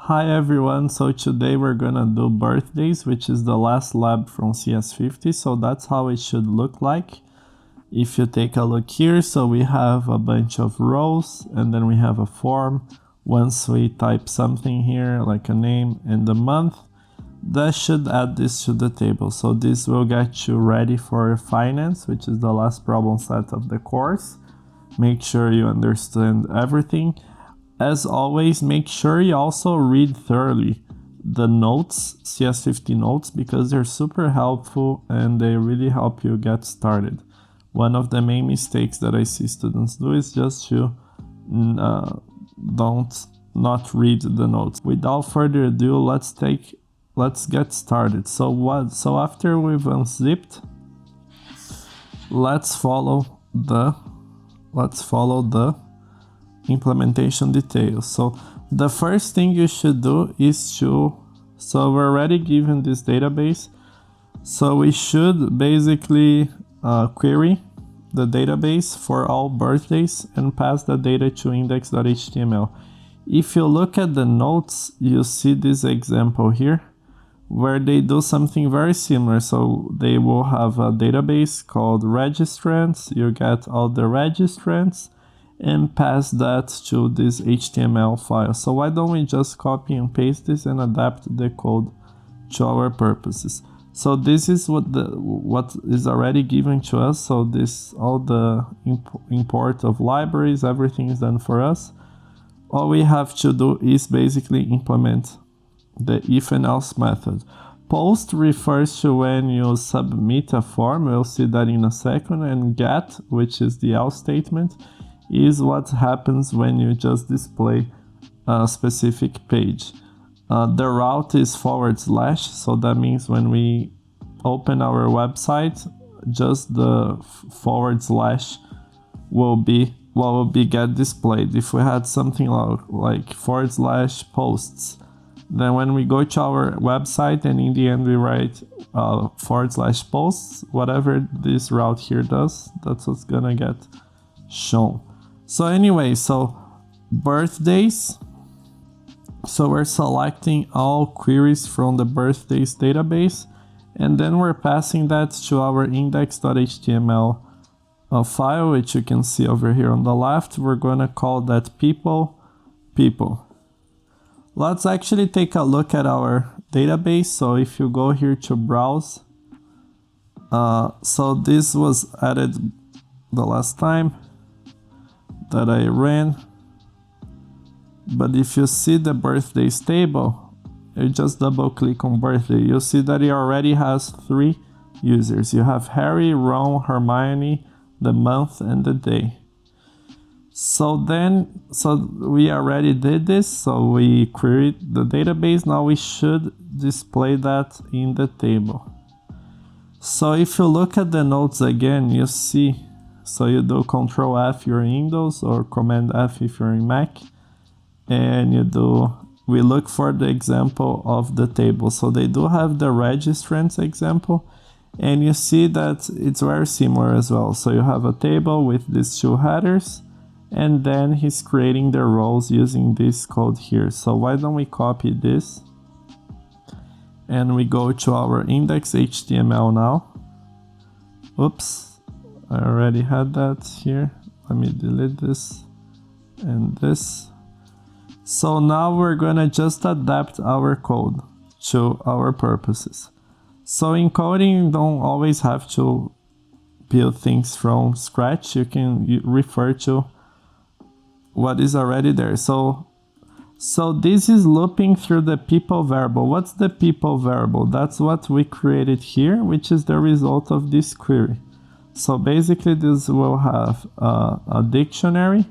Hi everyone, so today we're gonna do birthdays, which is the last lab from CS50, so that's how it should look like. If you take a look here, so we have a bunch of rows and then we have a form. Once we type something here, like a name and the month, that should add this to the table. So this will get you ready for finance, which is the last problem set of the course. Make sure you understand everything. As always, make sure you also read thoroughly the notes, CS50 notes, because they're super helpful and they really help you get started. One of the main mistakes that I see students do is just to not read the notes. Without further ado, let's get started. So after we've unzipped, let's follow the implementation details. So the first thing you should do is so we're already given this database, so we should basically query the database for all birthdays and pass the data to index.html. If you look at the notes, you see this example here where they do something very similar. So they will have a database called registrants. You get all the registrants and pass that to this HTML file. So why don't we just copy and paste this and adapt the code to our purposes? So this is what is already given to us. So this, all the import of libraries, everything is done for us. All we have to do is basically implement the if and else method. Post refers to when you submit a form. We'll see that in a second. And get, which is the else statement, is what happens when you just display a specific page. The route is /, so that means when we open our website, just the / will be what will be get displayed. If we had something like / posts, then when we go to our website and in the end we write / posts, whatever this route here does, that's what's gonna get shown. So anyway, so birthdays. So we're selecting all queries from the birthdays database, and then we're passing that to our index.html file, which you can see over here on the left. We're gonna call that people. Let's actually take a look at our database. So if you go here to browse, so this was added the last time that I ran, but if you see the birthdays table, you just double click on birthday, you'll see that it already has 3 users. You have Harry, Ron, Hermione, the month and the day. So we already did this, so we queried the database. Now we should display that in the table. So if you look at the notes again, you see, so you do Control F if you're in Windows or Command F if you're in Mac, and we look for the example of the table. So they do have the registrants example, and you see that it's very similar as well. So you have a table with these 2 headers, and then he's creating the rows using this code here. So why don't we copy this and we go to our index.html now. Oops. I already had that here. Let me delete this and this. So now we're gonna just adapt our code to our purposes. So in coding, you don't always have to build things from scratch. You can refer to what is already there. So this is looping through the people variable. What's the people variable? That's what we created here, which is the result of this query. So basically this will have a dictionary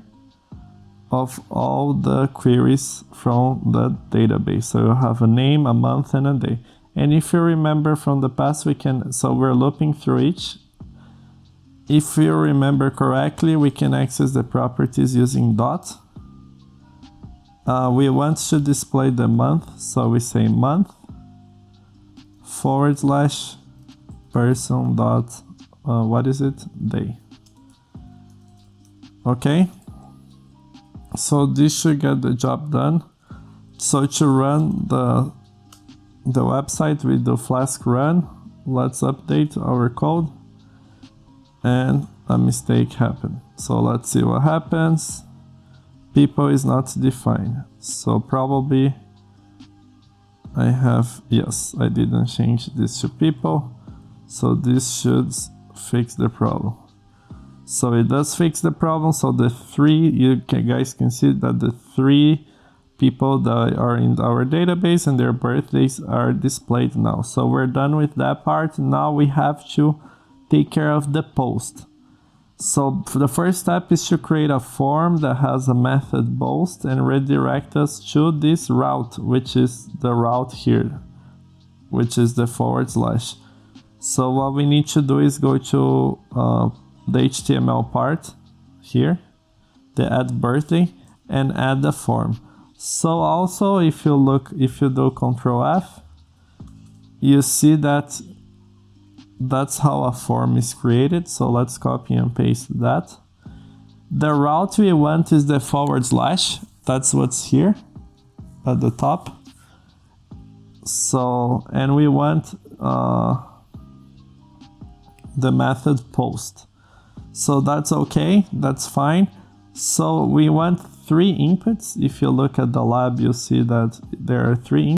of all the queries from the database. So you have a name, a month, and a day. And if you remember from the past, we're looping through each. If you remember correctly, we can access the properties using dot. We want to display the month, so we say month / person dot day. Okay, so this should get the job done. So to run the website, we do flask run. Let's update our code, and a mistake happened. So let's see what happens. People is not defined. So probably yes, I didn't change this to people. So this should fix the problem. So it does fix the problem. So the guys can see that the 3 people that are in our database and their birthdays are displayed now. So we're done with that part. Now we have to take care of the post. So the first step is to create a form that has a method post and redirect us to this route, which is the route here, which is the /. So what we need to do is go to the HTML part here, the add birthday, and add the form. So also if you do Ctrl F, you see that that's how a form is created. So let's copy and paste that. The route we want is the /. That's what's here at the top. So, and we want the method post. So that's okay, that's fine. So we want 3 inputs. If you look at the lab, you'll see that there are 3 inputs.